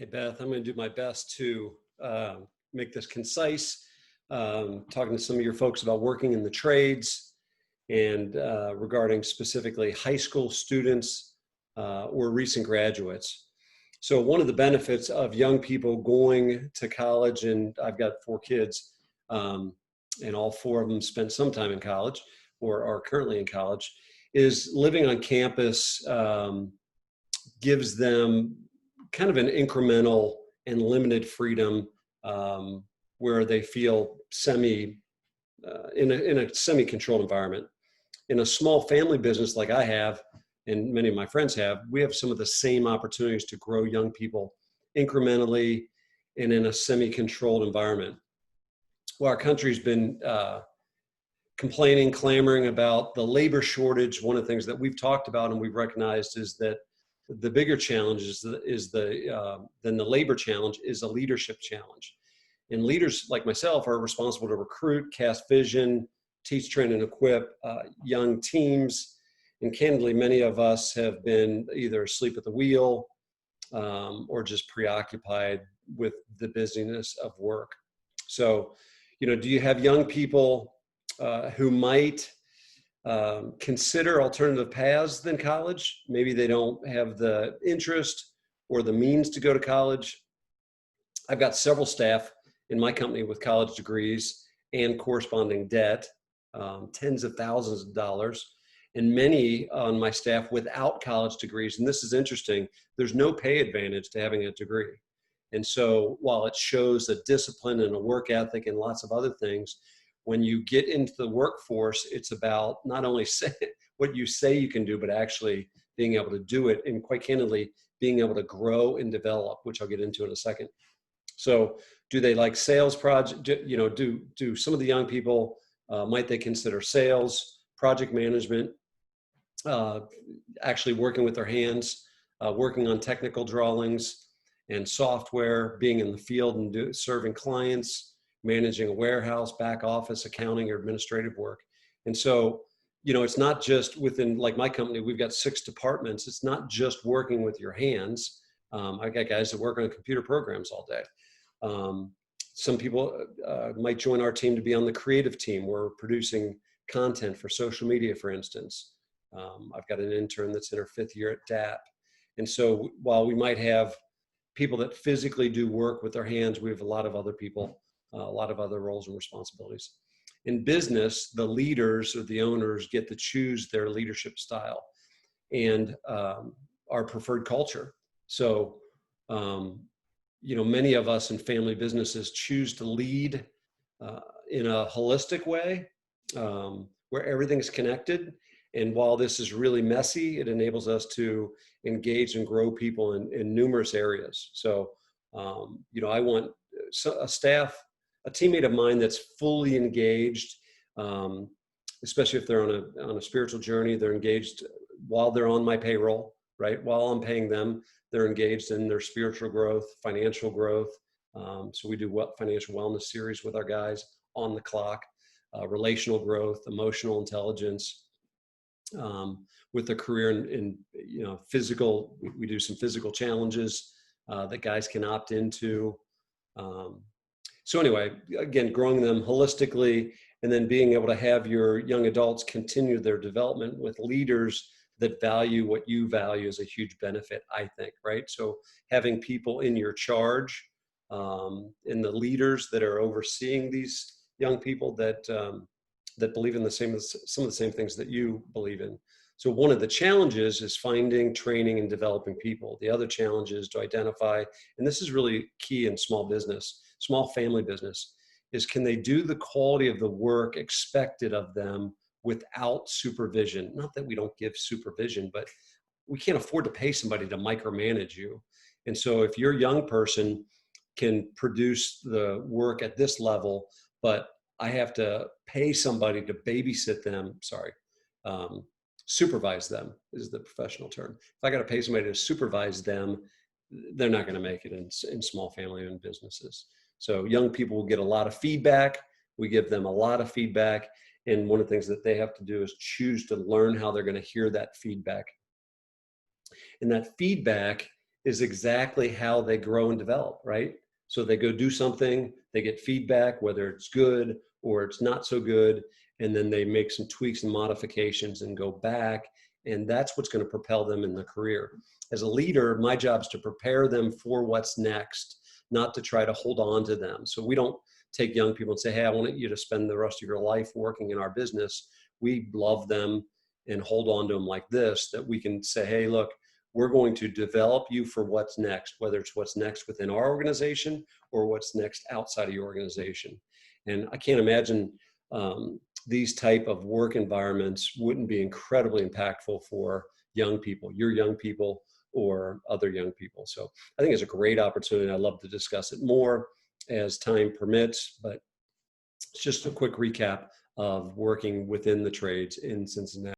Hey, Beth, I'm going to do my best to make this concise. Talking to some of your folks about working in the trades and regarding specifically high school students or recent graduates. So one of the benefits of young people going to college, and I've got 4 kids, and all 4 of them spent some time in college or are currently in college, is living on campus gives them kind of an incremental and limited freedom where they feel in a semi-controlled environment. In a small family business like I have, and many of my friends have, we have some of the same opportunities to grow young people incrementally and in a semi-controlled environment. Well, our country's been complaining, clamoring about the labor shortage. One of the things that we've talked about and we've recognized is that the bigger challenge than the labor challenge is a leadership challenge. And leaders like myself are responsible to recruit, cast vision, teach, train, and equip young teams. And candidly, many of us have been either asleep at the wheel or just preoccupied with the busyness of work. So, do you have young people who might consider alternative paths than college? Maybe they don't have the interest or the means to go to college. I've got several staff in my company with college degrees and corresponding debt, tens of thousands of dollars, and many on my staff without college degrees. And this is interesting. There's no pay advantage to having a degree. And so while it shows a discipline and a work ethic and lots of other things, when you get into the workforce, it's about not only what you say you can do, but actually being able to do it. And quite candidly, being able to grow and develop, which I'll get into in a second. So do they like sales project? Do some of the young people, might they consider sales, project management, actually working with their hands, working on technical drawings and software, being in the field and serving clients, managing a warehouse, back office, accounting, or administrative work. And so, it's not just within, like my company, we've got 6 departments. It's not just working with your hands. I got guys that work on computer programs all day. Some people might join our team to be on the creative team. We're producing content for social media, for instance. I've got an intern that's in her 5th year at DAP. And so while we might have people that physically do work with their hands, we have a lot of other people, a lot of other roles and responsibilities. In business, the leaders or the owners get to choose their leadership style and our preferred culture. So, many of us in family businesses choose to lead in a holistic way where everything's connected. And while this is really messy, it enables us to engage and grow people in numerous areas. So, I want a teammate of mine that's fully engaged, especially if they're on a spiritual journey. They're engaged while they're on my payroll, right? While I'm paying them, they're engaged in their spiritual growth, financial growth. So we do financial wellness series with our guys on the clock, relational growth, emotional intelligence, with a career in physical. We do some physical challenges that guys can opt into. So anyway, again, growing them holistically and then being able to have your young adults continue their development with leaders that value what you value is a huge benefit, I think, right? So having people in your charge and the leaders that are overseeing these young people that believe in some of the same things that you believe in. So one of the challenges is finding, training, and developing people. The other challenge is to identify, and this is really key in small business, small family business, is can they do the quality of the work expected of them without supervision? Not that we don't give supervision, but we can't afford to pay somebody to micromanage you. And so if your young person can produce the work at this level, but I have to pay somebody to babysit them, supervise them is the professional term. If I got to pay somebody to supervise them, they're not going to make it in small family-owned businesses. So young people will get a lot of feedback. We give them a lot of feedback. And one of the things that they have to do is choose to learn how they're going to hear that feedback. And that feedback is exactly how they grow and develop, right? So they go do something, they get feedback, whether it's good or it's not so good, and then they make some tweaks and modifications and go back. And that's what's going to propel them in the career. As a leader, my job is to prepare them for what's next, not to try to hold on to them. So we don't take young people and say, hey, I want you to spend the rest of your life working in our business. We love them and hold on to them like this, that we can say, hey, look, we're going to develop you for what's next, whether it's what's next within our organization or what's next outside of your organization. And I can't imagine these type of work environments wouldn't be incredibly impactful for young people, your young people, or other young people. So I think it's a great opportunity. I'd love to discuss it more as time permits, but it's just a quick recap of working within the trades in Cincinnati.